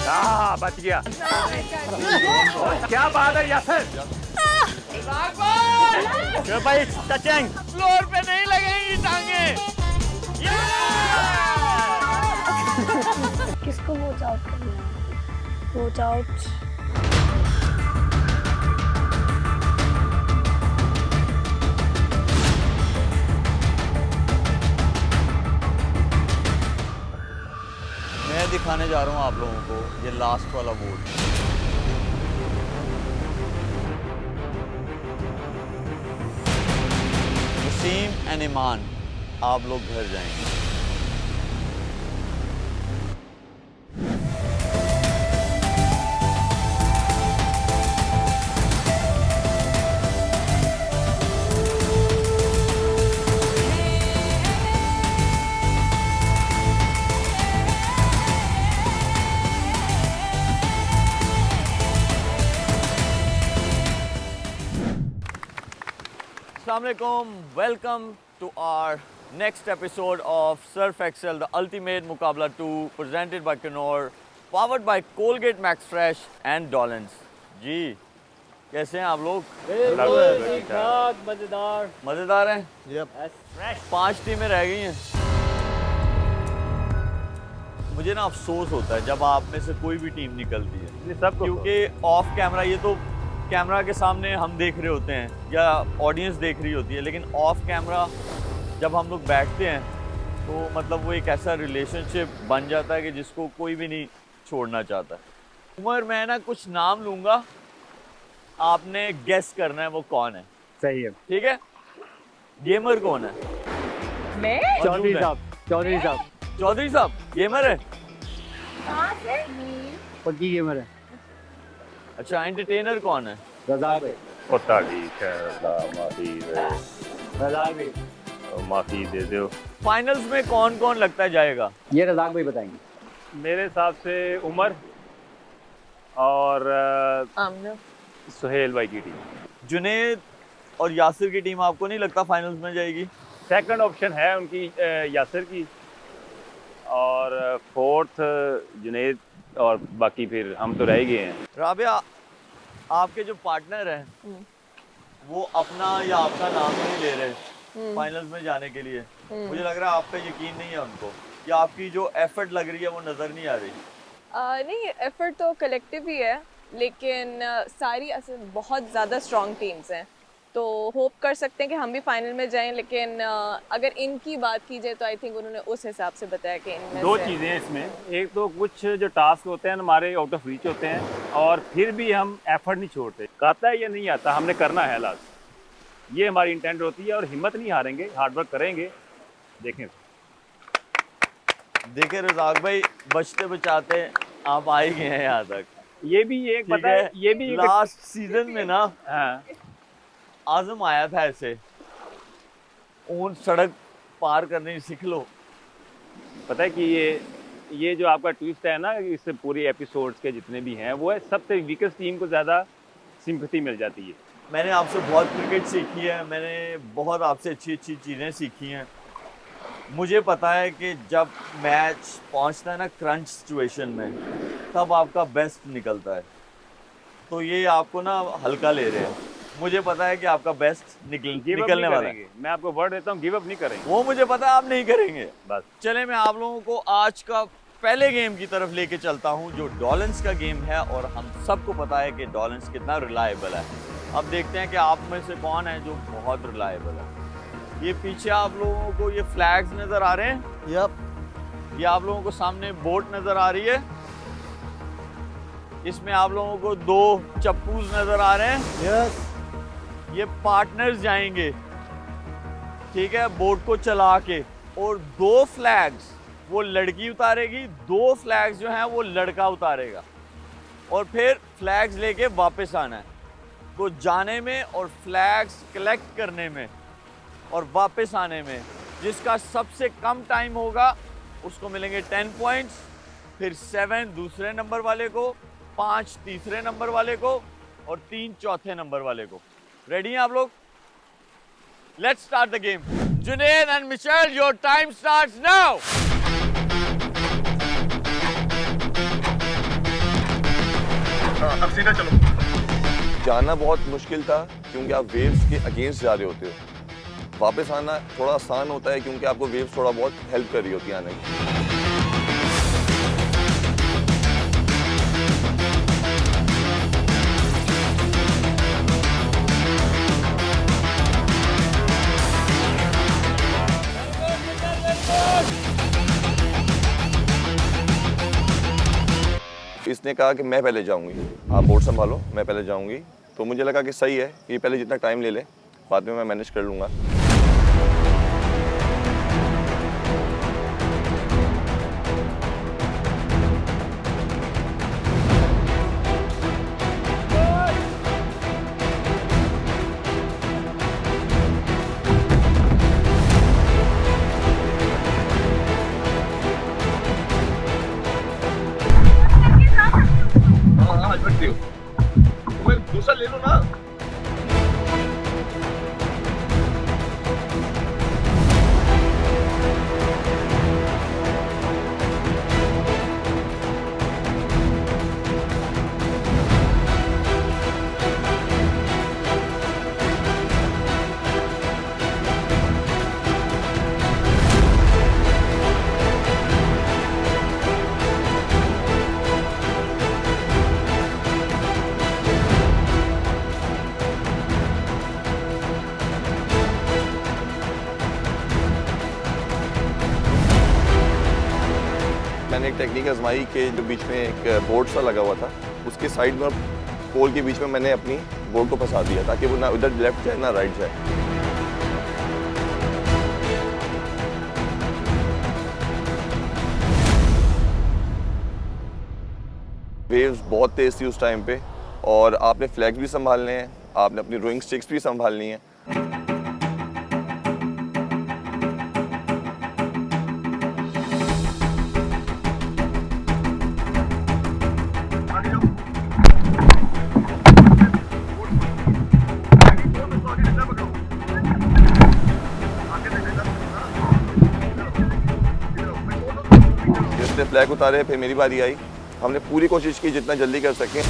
बच गया। क्या बात है यासर। भाई टचिंग फ्लोर पे नहीं लगेंगी टांगे। किसको वॉच आउट करना है? Watch out. मैं दिखाने जा रहा हूँ आप लोगों को ये लास्ट वाला बोर्ड। वसीम एंड ईमान आप लोग घर जाएंगे। Assalamualaikum, welcome to our next episode of Surf Excel, the ultimate Muqabla 2, presented by Knorr, powered by Colgate Max Fresh and Dollens. जी कैसे हैं आप लोग? मजेदार। मज़ेदार हैं? फ्रेश। 5 टीमें रह गई हैं। मुझे ना अफसोस होता है जब आप में से कोई भी टीम निकलती है, क्योंकि ऑफ कैमरा ये तो कैमरा के सामने हम देख रहे होते हैं या ऑडियंस देख रही होती है, लेकिन ऑफ कैमरा जब हम लोग बैठते हैं तो मतलब वो एक ऐसा रिलेशनशिप बन जाता है कि जिसको कोई भी नहीं छोड़ना चाहता। उमर, मैं ना कुछ नाम लूँगा, आपने गेस करना है वो कौन है। सही है। ठीक है? गेमर कौन है? मैं? चौधरी साहब। चौधरी साहब। चौधरी साहब गेमर है? कहाँ से? पक्की गेमर है। अच्छा, एंटरटेनर कौन है? रज़ाक भाई। पता ठीक है, माफी दे, रज़ाक भाई। माफी दे दो। फाइनल्स में कौन कौन लगता है जाएगा? ये रज़ाक भाई बताएंगे। मेरे हिसाब से उमर और सुहेल भाई की टीम। जुनेद और यासिर की टीम आपको नहीं लगता फाइनल्स में जाएगी? सेकंड ऑप्शन है उनकी यासिर की, और फोर्थ जुनेद, और बाकी फिर हम तो रह ही गए हैं। राबिया, आपके जो पार्टनर हैं वो अपना या आपका नाम नहीं ले रहे फाइनल्स में जाने के लिए। मुझे लग रहा है आप पे यकीन नहीं है उनको, या आपकी जो एफर्ट लग रही है वो नज़र नहीं आ रही। नहीं, एफर्ट तो कलेक्टिव ही है, लेकिन सारी असल बहुत ज़्यादा स्ट्रॉन्ग टीम्स हैं, तो होप कर सकते हैं कि हम भी फाइनल में जाएं। लेकिन अगर इनकी बात की जाए तो आई थिंक उन्होंने उस हिसाब से बताया कि इनमें दो से चीज़ें हैं इसमें। एक तो कुछ जो टास्क होते हैं हमारे आउट ऑफ रीच होते हैं, और फिर भी हम एफर्ट नहीं छोड़ते। आता है या नहीं आता, हमने करना है लास्ट, ये हमारी इंटेंट होती है, और हिम्मत नहीं हारेंगे, हार्डवर्क करेंगे। देखें देखे रज़ाक भाई, बचते बचाते आप आ ही गए हैं यहाँ तक। ये भी एक पता है, ये भी एक लास्ट सीजन में ना हाँ, आज़म आया था ऐसे, ऊंट सड़क पार करनी सीख लो। पता है कि ये जो आपका ट्विस्ट है ना, इस पूरे एपिसोड्स के जितने भी हैं, वो है सबसे वीकेस्ट टीम को ज़्यादा सिंपैथी मिल जाती है। मैंने आपसे बहुत क्रिकेट सीखी है, मैंने बहुत आपसे अच्छी अच्छी चीज़ें सीखी हैं। मुझे पता है कि जब मैच पहुंचता है ना क्रंच सिचुएशन में, तब आपका बेस्ट निकलता है। तो ये आपको ना हल्का ले रहे हैं। मुझे पता है कि आपका बेस्ट निकलने वाला है। मैं आपको वर्ड देता हूँ, गिव अप नहीं करेंगे। वो मुझे पता है आप नहीं करेंगे। बस चले, मैं आप लोगों को आज का पहले गेम की तरफ लेके चलता हूँ, जो डॉलेंस का गेम है, और हम सबको पता है कि डॉलेंस कितना रिलायबल है। अब देखते हैं कि आप में से कौन है जो बहुत रिलायबल है। ये पीछे आप लोगों को ये फ्लैग्स नजर आ रहे हैं? यप। ये आप लोगों को सामने बोट नजर आ रही है, इसमें आप लोगों को 2 चप्पूस नजर आ रहे हैं। यस। ये पार्टनर्स जाएंगे, ठीक है, बोट को चला के, और 2 फ्लैग्स वो लड़की उतारेगी, 2 फ्लैग्स जो हैं वो लड़का उतारेगा, और फिर फ्लैग्स लेके वापस आना है। तो जाने में और फ्लैग्स कलेक्ट करने में और वापस आने में जिसका सबसे कम टाइम होगा उसको मिलेंगे 10 पॉइंट्स, फिर 7 दूसरे नंबर वाले को, 5 तीसरे नंबर वाले को, और 3 चौथे नंबर वाले को। रेडी हैं आप लोग? Let's start the game. Junaid and Michelle, your time starts now. अब सीधा चलो। जाना बहुत मुश्किल था क्योंकि आप वेव्स के अगेंस्ट जा रहे होते हो। वापस आना थोड़ा आसान होता है क्योंकि आपको वेव्स थोड़ा बहुत हेल्प कर रही होती है आने में। इसने कहा कि मैं पहले जाऊंगी, आप बोट संभालो, मैं पहले जाऊंगी। तो मुझे लगा कि सही है, ये पहले जितना टाइम ले ले, बाद में मैं मैनेज कर लूँगा। दूसरा ले लो ना। मैंने एक टेक्निक आजमाई कि जो बीच में एक बोर्ड सा लगा हुआ था, उसके साइड में और पोल के बीच में मैंने अपनी बोर्ड को फंसा दिया ताकि वो ना उधर लेफ्ट जाए ना राइट जाए। वेव्स बहुत तेज़ थी उस टाइम पे और आपने फ्लैग्स भी संभालने हैं, आपने अपनी रोइंग स्टिक्स भी संभालनी है। फ्लैग उतारे, फिर मेरी बारी आई। हमने पूरी कोशिश की जितना जल्दी कर सकें।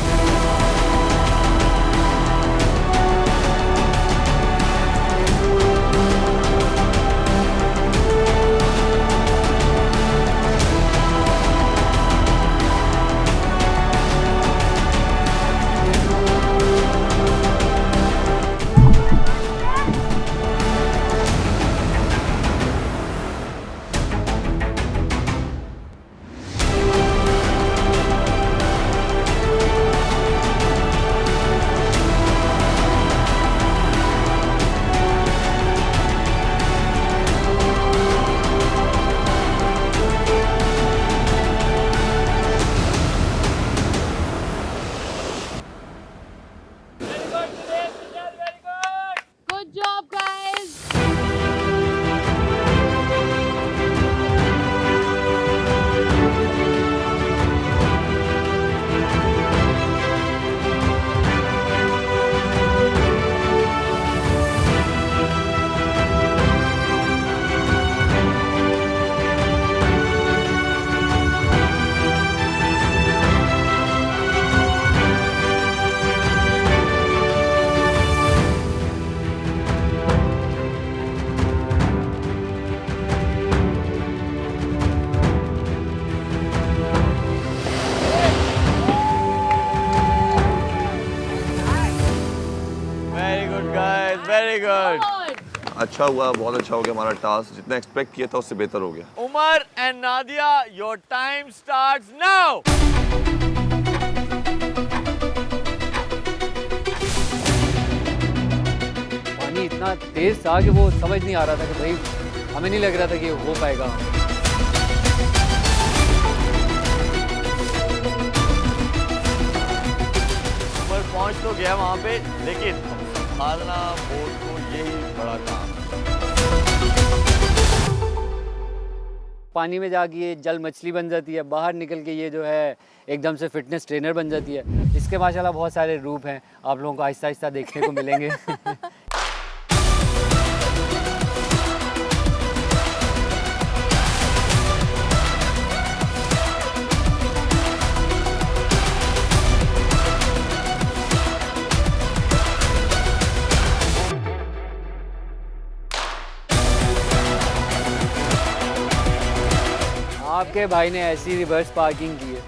Very good. अच्छा हुआ, बहुत अच्छा हो गया हमारा टास्क, जितना एक्सपेक्ट किया था उससे बेहतर हो गया। Umar and Nadia, your time starts now. पानी इतना तेज था कि वो समझ नहीं आ रहा था कि भाई हमें नहीं लग रहा था कि हो पाएगा। उमर पहुंच तो गया वहां पे, लेकिन संभालना बोट को यही बड़ा काम। पानी में जाके ये जल मछली बन जाती है, बाहर निकल के ये जो है एकदम से फिटनेस ट्रेनर बन जाती है। इसके माशाल्लाह बहुत सारे रूप हैं, आप लोगों को आहिस्ता आहिस्ता देखने को मिलेंगे। के भाई ने ऐसी रिवर्स पार्किंग की है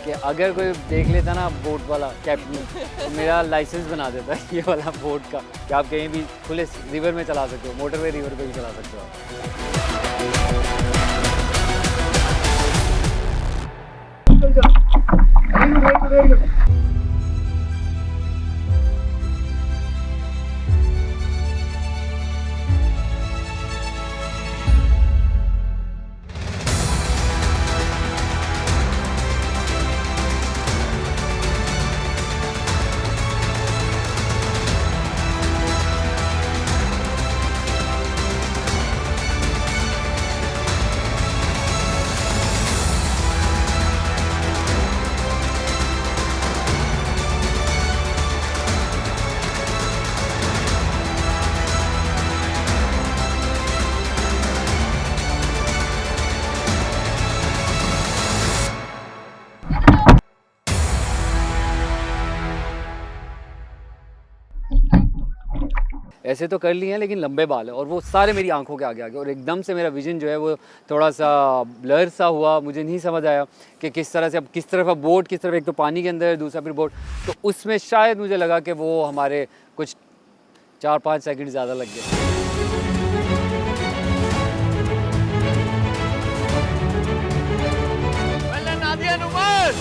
कि अगर कोई देख लेता ना बोट वाला कैप्टन तो मेरा लाइसेंस बना देता है ये वाला बोट का कि आप कहीं भी खुले रिवर में चला सकते हो, मोटरवे रिवर पे भी चला सकते हो आप। ऐसे तो कर लिए हैं लेकिन लंबे बाल है और वो सारे मेरी आंखों के आगे आगे और एकदम से मेरा विजन जो है वो थोड़ा सा ब्लर सा हुआ। मुझे नहीं समझ आया कि किस तरह से अब किस तरफ अब बोट किस तरफ, एक तो पानी के अंदर है दूसरा फिर बोट, तो उसमें शायद मुझे लगा कि वो हमारे कुछ 4-5 सेकंड ज़्यादा लग गए। Well done, Nadia and Umar.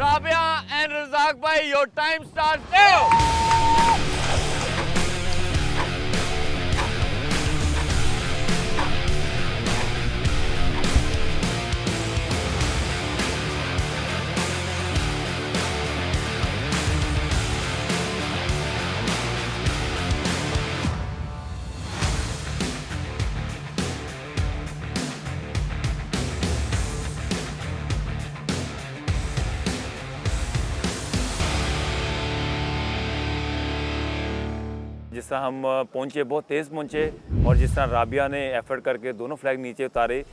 Rabia and Razak bhai, your time starts now. जिस तरह हम पहुँचे बहुत तेज़ पहुँचे और जिस तरह राबिया ने एफर्ट करके दोनों फ्लैग नीचे उतारे।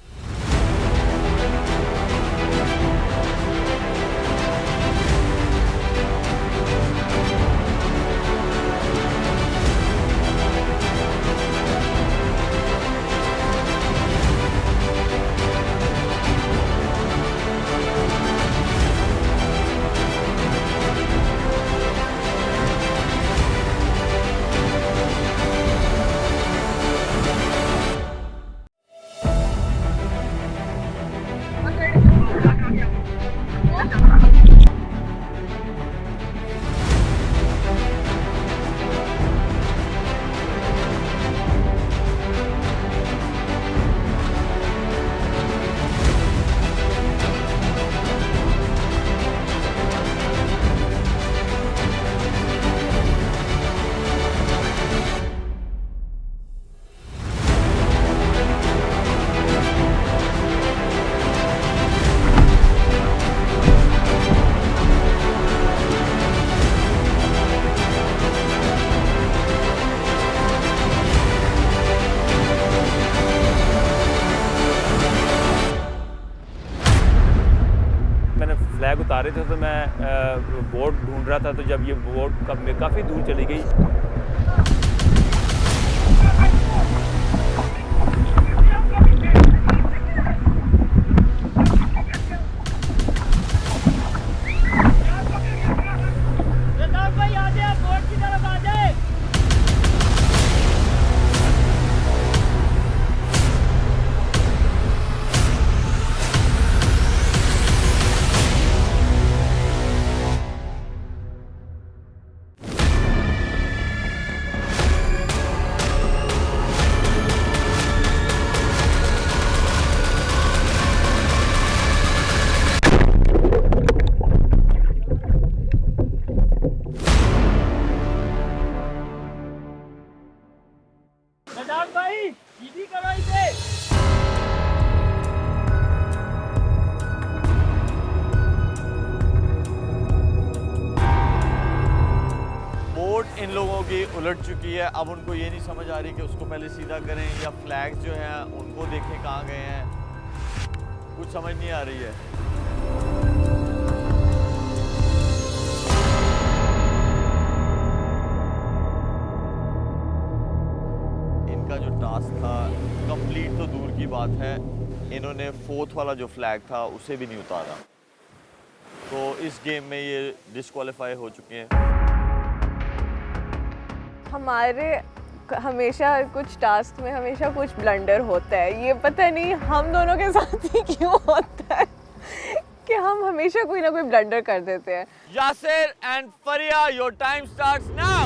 फ्लैग उतारे थे तो मैं बोट ढूंढ रहा था, तो जब ये बोट काफ़ी दूर चली गई रजाक भाई आ जाए, बोट की तरफ आ जाए। उलट चुकी है। अब उनको ये नहीं समझ आ रही कि उसको पहले सीधा करें या फ्लैग्स जो हैं उनको देखें कहाँ गए हैं, कुछ समझ नहीं आ रही है। इनका जो टास्क था कंप्लीट तो दूर की बात है, इन्होंने फोर्थ वाला जो फ्लैग था उसे भी नहीं उतारा, तो इस गेम में ये डिस्क्वालीफाई हो चुके हैं। हमारे हमेशा कुछ टास्क में हमेशा कुछ ब्लंडर होता है, ये पता नहीं हम दोनों के साथ ही क्यों होता है कि हम हमेशा कोई ना कोई ब्लंडर कर देते हैं। Yasser and Faria, your time starts now.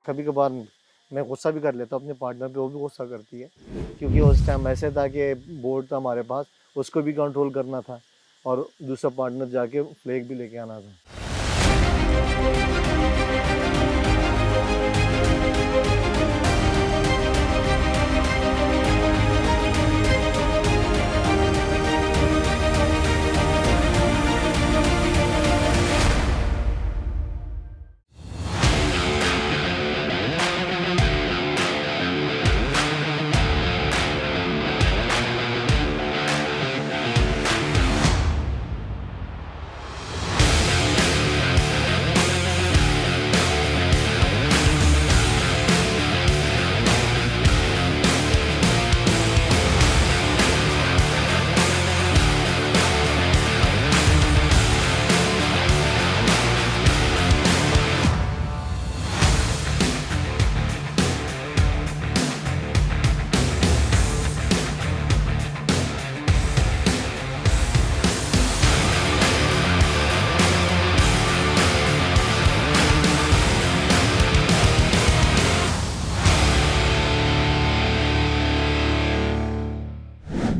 कभी कभार मैं गुस्सा भी कर लेता हूँ अपने पार्टनर पे, वो भी गुस्सा करती है, क्योंकि उस टाइम ऐसे था कि बोर्ड था हमारे पास, उसको भी कंट्रोल करना था और दूसरा पार्टनर जाके फ्लैग भी लेके आना था।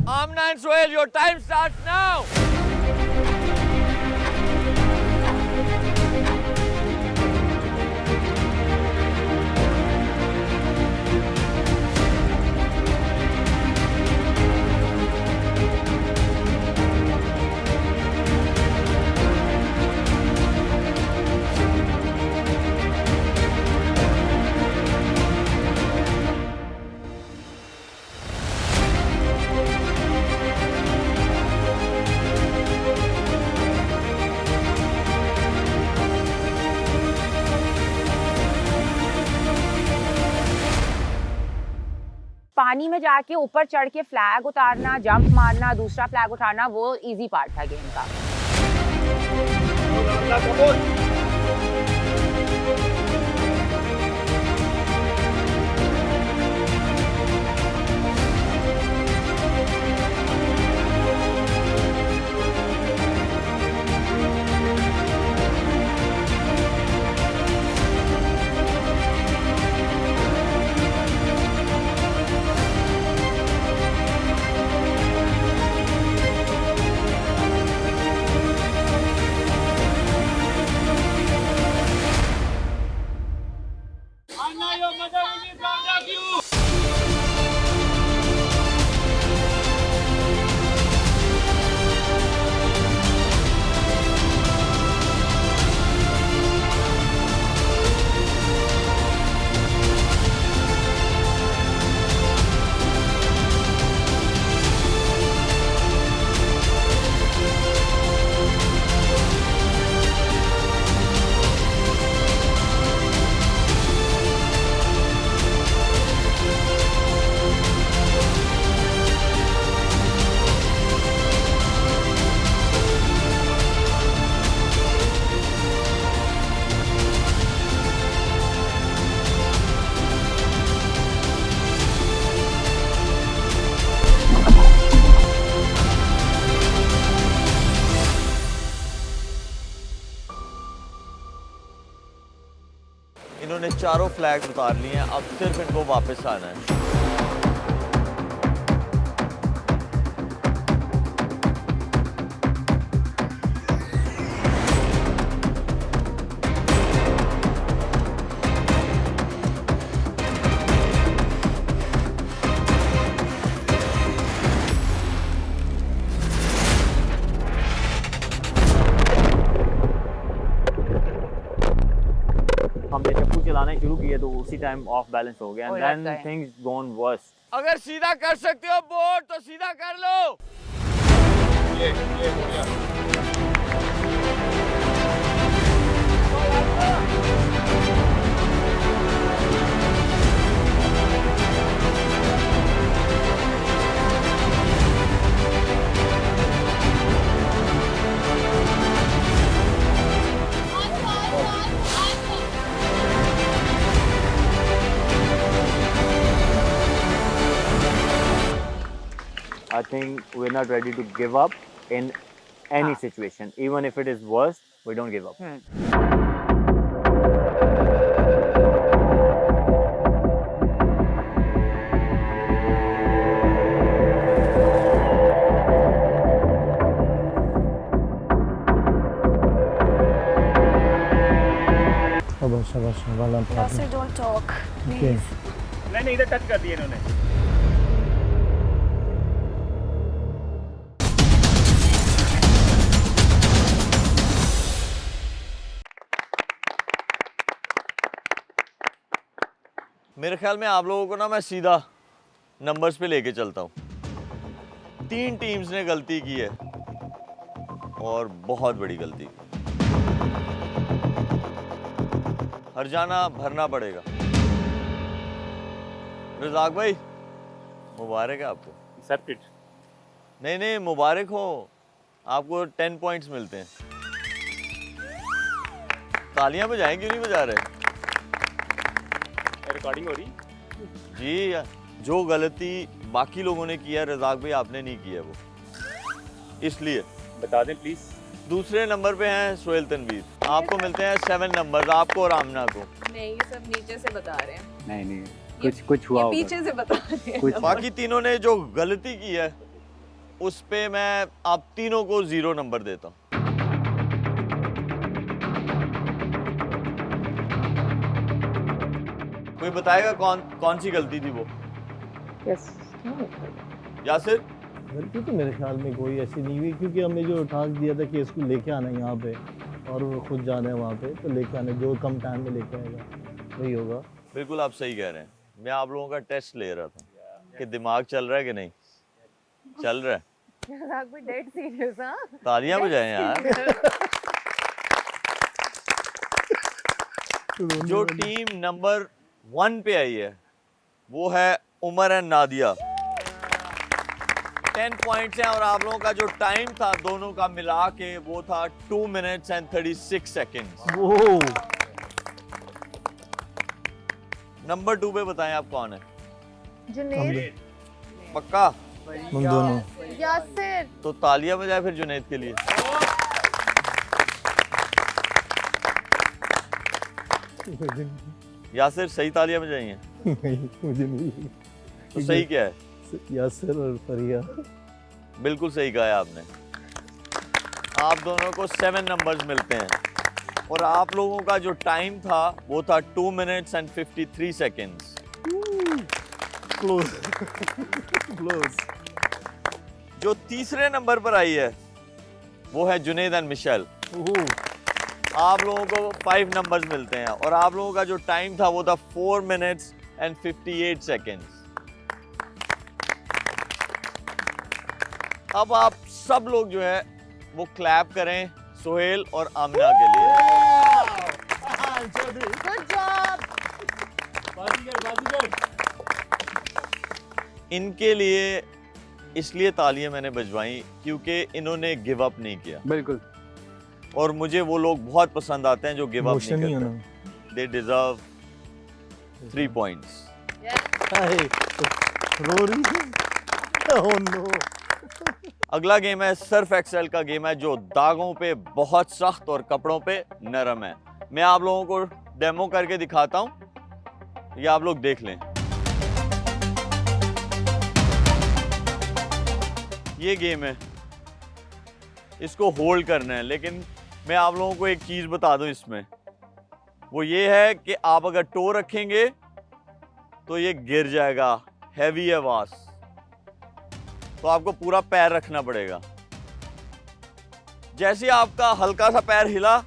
Amna and Sohail, your time starts now. पानी में जाके ऊपर चढ़ के फ्लैग उतारना, जंप मारना, दूसरा फ्लैग उठाना, वो इजी पार्ट था गेम का। इन्होंने चारों फ्लैग उतार लिए हैं, अब सिर्फ इनको वापस आना है। हमने चप्पू चलाना शुरू किया तो उसी टाइम ऑफ बैलेंस हो गया हो एंड जाता देन है। Things gone worst. अगर सीधा कर सकते हो बोर्ड तो सीधा कर लो। I think we're not ready to give up in any situation. Even if it is worst, we don't give up. Yasser, don't talk, please. नहीं इधर टच कर दिए इन्होंने। मेरे ख्याल में आप लोगों को ना मैं सीधा नंबर्स पे लेके चलता हूँ। 3 टीम्स ने गलती की है और बहुत बड़ी गलती। हरजाना भरना पड़ेगा। रज़ाक भाई मुबारक है आपको। Accepted. नहीं मुबारक हो, आपको 10 पॉइंट्स मिलते हैं। तालियां बजाएं, क्यों नहीं बजा रहे? रिकॉर्डिंग हो रही? जी, जो गलती बाकी लोगों ने किया रज़ाक भाई आपने नहीं किया वो, इसलिए बता दें प्लीज। दूसरे नंबर पे हैं सोहेल तनवीर, आपको मिलते हैं 7 नंबर, आपको और आमना को। नहीं, ये सब नीचे से बता रहे हैं। नहीं कुछ हुआ ये होगा। पीछे से बता रहे हैं। कुछ बाकी तीनों ने जो गलती की है उस पे मैं आप तीनों को 0 नंबर देता हूँ। कोई बताएगा कौन सी गलती थी वो? Yes. यासिर? गलती तो मेरे ख्याल में कोई ऐसी नहीं हुई, क्योंकि हमें जो टास्क दिया था कि इसको लेके आना है यहाँ पे और वो खुद जाना है वहाँ पे, तो लेके आना, जो कम टाइम में लेके आएगा वही होगा। बिल्कुल आप सही कह रहे हैं। मैं आप लोगों का टेस्ट ले रहा था कि दिमाग चल रहा है कि नहीं चल रहा है। डेड सीरियस हाँ? तालियां बजाएं यार। जो टीम नंबर 1 पे आई है वो है उमर एंड नादिया। 10 पॉइंट्स हैं और आप लोगों का जो टाइम था दोनों का मिला के वो था 2 मिनट्स एंड 36 सेकेंड्स। नंबर 2 पे बताएं आप कौन है? Junaid, पक्का? हम दोनों। Yasser, तो तालियां बजाए फिर जुनैद के लिए। यासिर सही तालियां बजाई हैं? मुझे नहीं। तो सही क्या है? यासिर और फरिया। बिल्कुल सही कहा है आपने। आप दोनों को 7 नंबर्स मिलते हैं और आप लोगों का जो टाइम था वो था 2 मिनट्स एंड 53 सेकेंड्स। जो तीसरे नंबर पर आई है वो है जुनैद एंड मिशेल। आप लोगों को 5 नंबर्स मिलते हैं और आप लोगों का जो टाइम था वो था 4 मिनट्स एंड 58 सेकेंड्स। अब आप सब लोग जो है वो क्लैप करें सोहेल और आमना के लिए। good job. इनके लिए इसलिए तालियां मैंने बजवाई क्योंकि इन्होंने गिव अप नहीं किया बिल्कुल। और मुझे वो लोग बहुत पसंद आते हैं जो गिव अप नहीं करते। They deserve 3 points. रो रही है। Oh no. अगला गेम है सर्फ एक्सेल का गेम है, जो दागों पे बहुत सख्त और कपड़ों पे नरम है। मैं आप लोगों को डेमो करके दिखाता हूं, ये आप लोग देख लें। ये गेम है, इसको होल्ड करना है, लेकिन मैं आप लोगों को एक चीज बता दूं इसमें, वो ये है कि आप अगर टो रखेंगे तो ये गिर जाएगा, हैवी आवाज, तो आपको पूरा पैर रखना पड़ेगा। जैसे आपका हल्का सा पैर हिला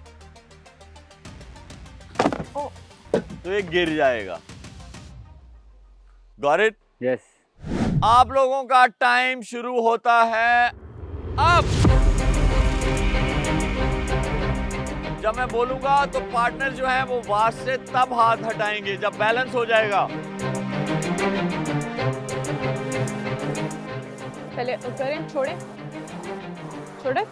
तो ये गिर जाएगा। Got it? यस। आप लोगों का टाइम शुरू होता है अब। जब मैं बोलूंगा तो पार्टनर जो है वो वास से तब हाथ हटाएंगे जब बैलेंस हो जाएगा। पहले करें, छोड़े छोड़े,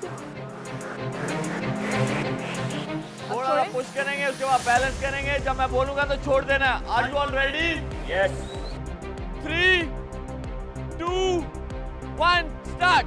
थोड़ा पुश करेंगे, उसके बाद बैलेंस करेंगे। जब मैं बोलूंगा तो छोड़ देना है। Are you all ready? Yes. 3, 2, 1, start.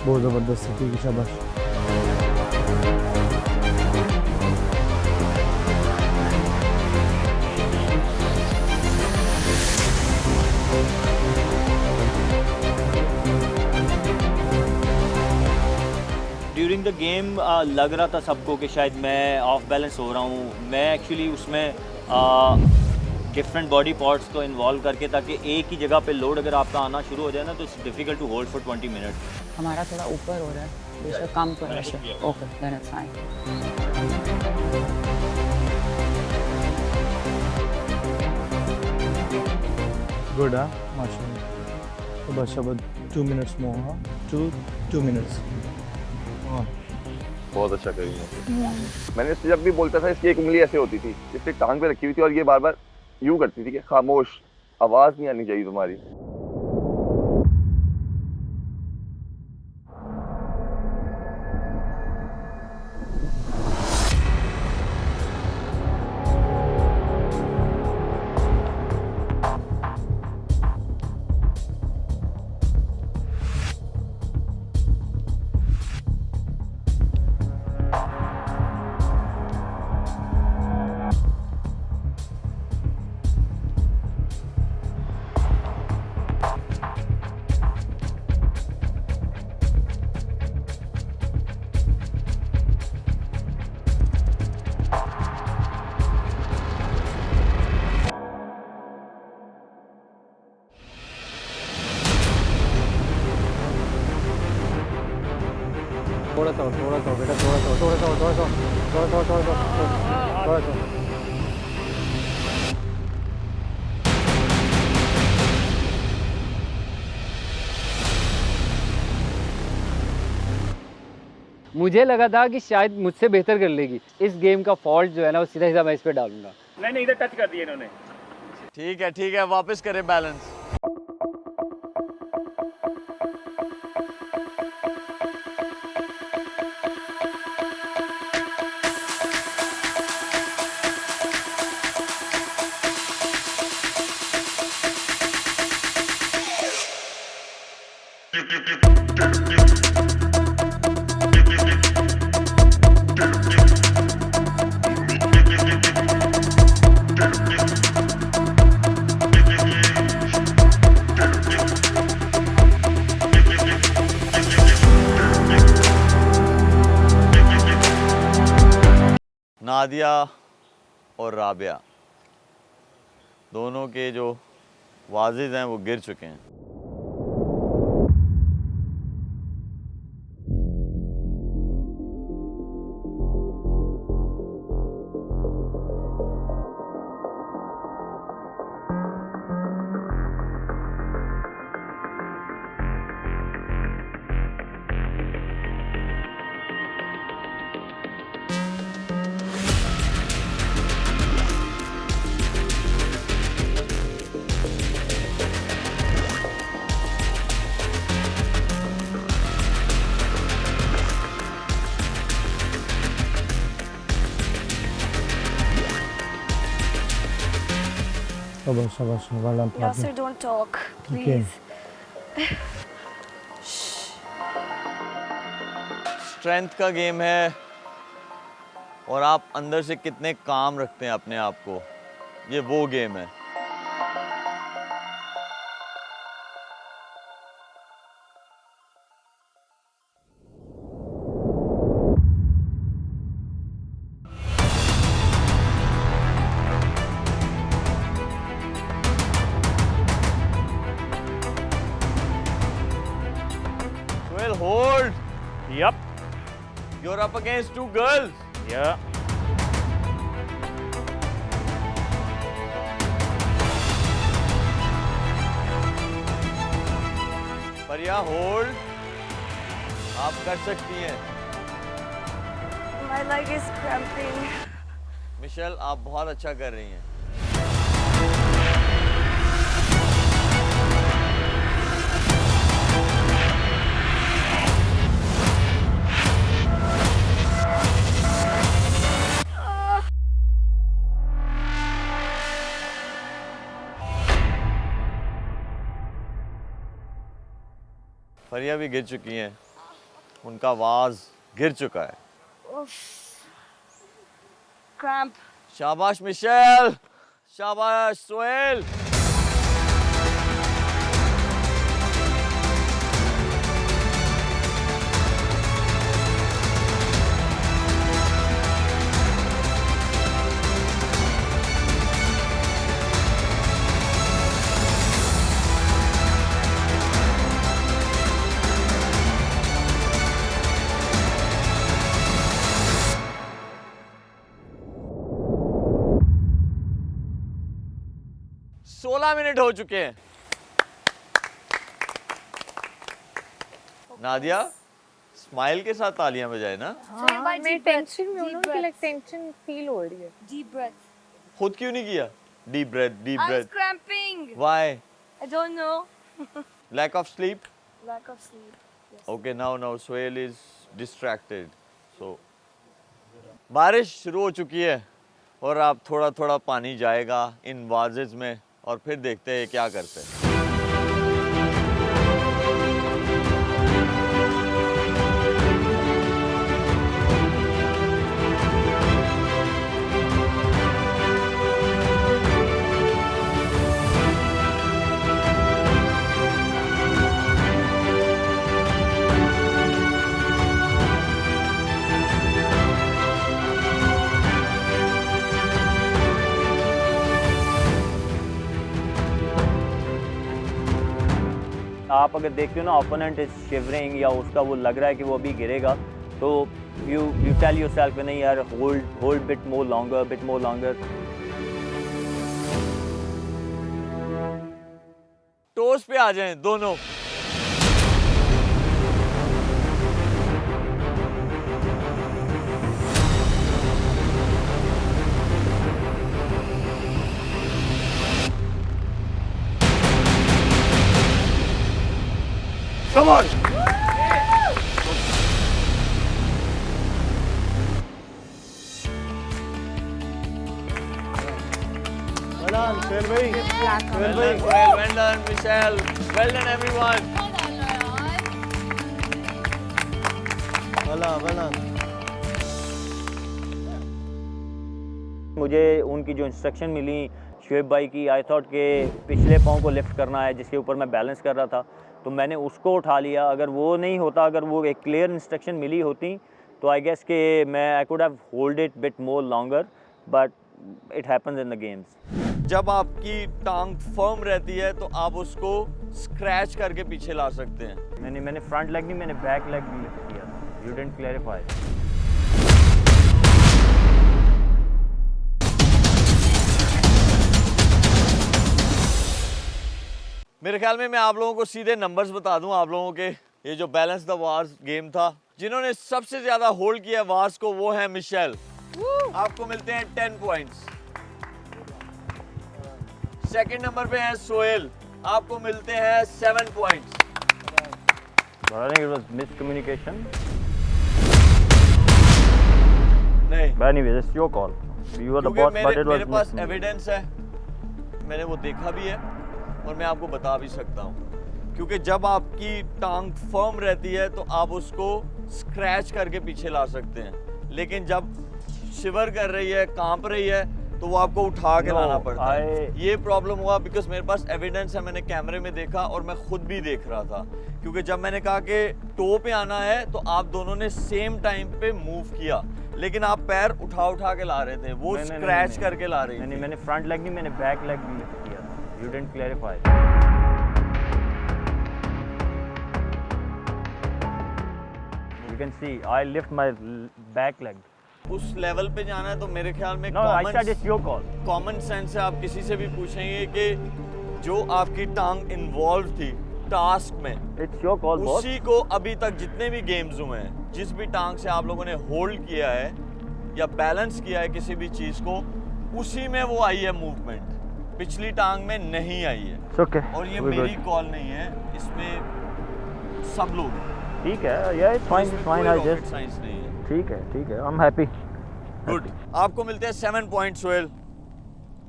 बहुत ज़बरदस्त है, ठीक है, शाबाश। ड्यूरिंग द गेम लग रहा था सबको कि शायद मैं ऑफ बैलेंस हो रहा हूँ। मैं एक्चुअली उसमें डिफरेंट बॉडी पार्ट्स को इन्वॉल्व करके, ताकि एक ही जगह पे लोड अगर आपका आना शुरू हो जाए ना तो it's difficult to hold for 20 minutes. हमारा थोड़ा ऊपर हो रहा है, दूसरा कम pressure. Okay, then it's fine. Good, हाँ, माशाल्लाह। तो बस अब 2 मिनट्स मोर, हाँ, 2 मिनट्स। हाँ, बहुत अच्छा करेंगे। मैंने इससे जब भी बोलता था, इसकी एक उंगली ऐसे होती थी, इससे टांग पे रखी हुई थी और ये बार बार यूं करती थी कि खामोश, आवाज नहीं आनी चाहिए तुम्हारी। थोड़ा सा बेटा, थोड़ा सा। मुझे लगा था कि शायद मुझसे बेहतर कर लेगी। इस गेम का फॉल्ट जो है ना, वो सीधा सीधा मैं इस पे डालूंगा। नहीं, इधर टच कर दिए इन्होंने। ठीक है, वापस करें बैलेंस। नादिया और राबिया दोनों के जो वाजिद हैं वो गिर चुके हैं। शाबाश शाबाश well done partner. Yasser, don't talk, Okay. please. Strength का गेम है और आप अंदर से कितने काम रखते हैं अपने आप को, ये वो गेम है। Well, hold. Yep. You're up against two girls. Yeah. परिया होल्ड, आप कर सकती हैं। My leg is cramping. Michelle, आप बहुत अच्छा कर रही हैं। परिया भी गिर चुकी हैं, उनका आवाज गिर चुका है। Cramp. शाबाश मिशेल, शाबाश सोहेल। मिनट हो चुके हैं। नादिया, स्माइल के साथ तालियां बजाए ना। हाँ, मैं टेंशन में हूँ ना, कि लाइक टेंशन फील हो रही है। Deep breath. खुद क्यों नहीं किया? Deep breath, deep I was breath. cramping. Why? I don't know. Lack of sleep? Lack of sleep. Yes. Okay, now Sohail is distracted. So बारिश शुरू हो चुकी है और अब थोड़ा थोड़ा पानी जाएगा इन वाजेज में और फिर देखते हैं क्या करते हैं। आप अगर देखते हो ना, ओपोनेंट इज शिवरिंग या उसका वो लग रहा है कि वो अभी गिरेगा, तो यू टेल योरसेल्फ नहीं यार, hold bit more longer. Toes पे आ जाएं दोनों। Come on! Well done, Sohail bhai. Sohail bhai. Well done, Michelle. Well done, everyone. Well done. मुझे उनकी जो इंस्ट्रक्शन मिली शुएब भाई की, आई थॉट के पिछले पाँव को लिफ्ट करना है जिसके ऊपर मैं बैलेंस कर रहा था, तो मैंने उसको उठा लिया। अगर वो नहीं होता, अगर वो एक क्लियर इंस्ट्रक्शन मिली होती तो आई गेस के I could have hold it bit more longer, but it happens in the games. जब आपकी टांग फर्म रहती है तो आप उसको स्क्रैच करके पीछे ला सकते हैं। मैंने फ्रंट लेग नहीं, मैंने बैक लेग भी लिफ्ट किया था। You didn't clarify. मेरे ख्याल में मैं आप लोगों को सीधे नंबर्स बता दूं। आप लोगों के ये जो बैलेंस द वार्स गेम था, जिन्होंने सबसे ज्यादा होल्ड किया वार्स को, वो है मिशेल। आपको मिलते हैं 10 पॉइंट्स। सेकंड नंबर पे है सोहेल, आपको मिलते हैं 7 points. I think it was miscommunication. नहीं, But anyway, it's your call. You were the क्योंकि boss, but it was मेरे पास miscommunication. एविडेंस है मैंने वो देखा भी है और मैं आपको बता भी सकता हूँ, क्योंकि जब आपकी टांग फर्म रहती है तो आप उसको स्क्रैच करके पीछे ला सकते हैं, लेकिन जब शिवर कर रही है, कांप रही है, तो वो आपको उठा के लाना पड़ता है। ये प्रॉब्लम हुआ बिकॉज मेरे पास एविडेंस है, मैंने कैमरे में देखा और मैं खुद भी देख रहा था, क्योंकि जब मैंने कहा कि टो पे आना है तो आप दोनों ने सेम टाइम पे मूव किया, लेकिन आप पैर उठा के ला रहे थे, वो स्क्रैच करके ला रही थी। मैंने फ्रंट लेग नहीं, मैंने बैक लेग भी लिफ्ट किया था। You didn't clarify. You can see I lift my back leg. उस लेवल पे जाना है तो मेरे ख्याल में No, I said it's your call. Common sense से आप किसी से भी पूछेंगे कि जो आपकी टांग इन्वॉल्व थी टास्क में, It's your call, boss. उसी को अभी तक जितने भी गेम्स हुए हैं, जिस भी टांग से आप लोगों ने होल्ड किया है या बैलेंस किया है किसी भी चीज को, उसी में वो आई है मूवमेंट, पिछली टांग में नहीं आई है। It's okay. और ये We're मेरी good. कॉल नहीं है, इसमें सब लोग हैं। ठीक है, yeah, it's fine, इसमें it's fine. कोई I rocket just science नहीं है। ठीक है, I'm happy. गुड, आपको मिलते हैं 7 पॉइंट सोहेल।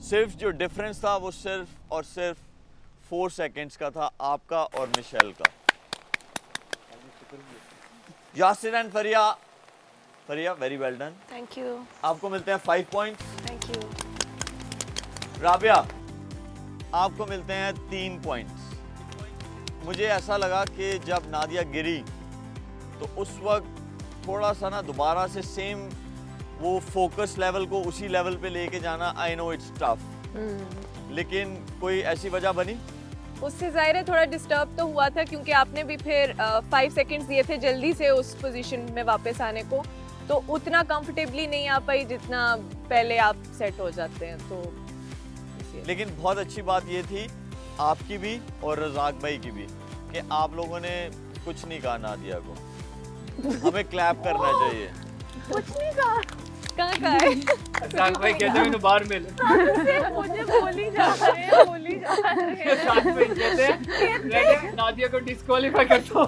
सिर्फ जो डिफरेंस था वो सिर्फ और सिर्फ 4 सेकेंड्स का था, आपका और मिशेल का। Yasir and Fariya, very well done. Thank you. आपको मिलते हैं 5 पॉइंट। Thank you. राबिया, आपको मिलते हैं 3 पॉइंट्स। मुझे ऐसा लगा कि जब नादिया गिरी तो उस वक्त थोड़ा सा ना दोबारा से सेम वो फोकस लेवल को उसी लेवल पे लेके जाना, आई नो इट्स टफ, लेकिन कोई ऐसी वजह बनी? उससे ज़ाहिर है थोड़ा डिस्टर्ब तो हुआ था, क्योंकि आपने भी फिर 5 सेकंड्स दिए थे जल्दी से उस पोजीशन में वापस आने को, तो उतना कंफर्टेबली नहीं आ पाई जितना पहले आप सेट हो जाते हैं, तो इसलिए। लेकिन बहुत अच्छी बात ये थी आपकी भी और रज़ाक भाई की भी कि आप लोगों ने कुछ नहीं कहा नादिया को। हमें क्लैप करना चाहिए। कुछ नहीं कहा। कहाँ का है? रज़ाक भाई कहते हैं बाहर मिले। मुझे बोली जा रहे हैं। साथ में कहते हैं नादिया को डिस्क्वालीफाई कर दो।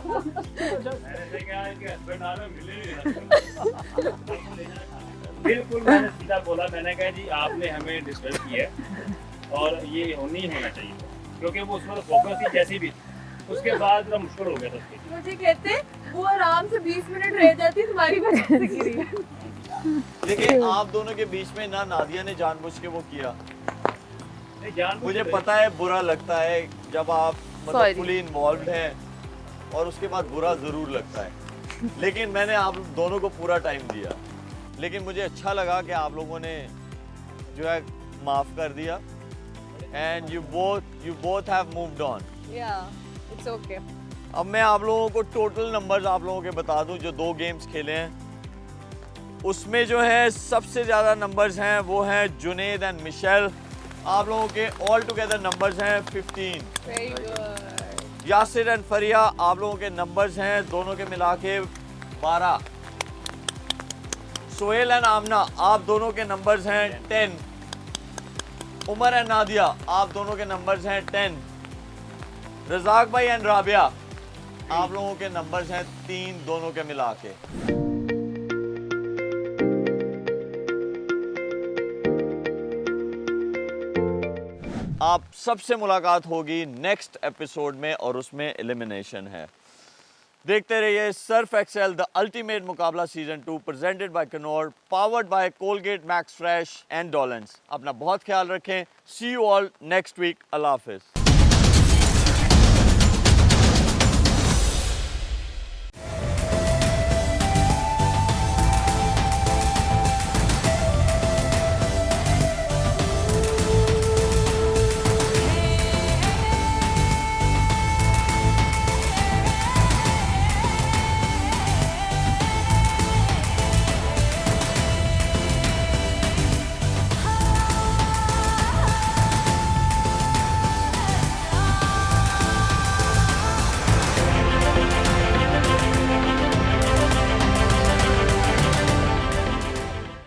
बिल्कुल, मैंने सीधा बोला, मैंने कहा जी आपने हमें डिस्टर्ब किया है और ये होनी ही होना चाहिए, क्योंकि वो उसमें फोकस ही जैसी भी, उसके बाद थोड़ा मुश्किल हो गया था। मुझे कहते वो आराम से 20 मिनट रह जाती तुम्हारी वजह से गिरी है। लेकिन आप दोनों के बीच में ना नादिया ने जानबूझ के वो किया, मुझे पता है बुरा लगता है जब आप मतलब फुली इन्वॉल्व हैं और उसके बाद बुरा ज़रूर लगता है, लेकिन मैंने आप दोनों को पूरा टाइम दिया, लेकिन मुझे अच्छा लगा कि आप लोगों ने जो है माफ़ कर दिया, and you both have moved on. It's okay. अब मैं आप लोगों को टोटल नंबर्स आप लोगों के बता दूं, जो 2 गेम्स खेले हैं उसमें जो है सबसे ज़्यादा नंबर्स हैं वो हैं जुनेद एंड मिशेल। आप लोगों के ऑल टुगेदर नंबर्स हैं 15। Very good. Yasir and Faria, आप लोगों के नंबर्स हैं दोनों के मिला के 12। सोहेल एंड आमना, आप दोनों के नंबर्स हैं 10। उमर एंड नादिया, आप दोनों के नंबर्स हैं 10। रज़ाक भाई एंड राबिया, आप लोगों के नंबर्स हैं 3 दोनों के मिला के। आप सबसे मुलाकात होगी नेक्स्ट एपिसोड में और उसमें एलिमिनेशन है। देखते रहिए सर्फ एक्सेल द अल्टीमेट मुकाबला season 2 presented by Knorr, powered by Colgate max fresh and Dawlance. अपना बहुत ख्याल रखें। सी यू ऑल नेक्स्ट वीक। अल्लाह हाफिज़।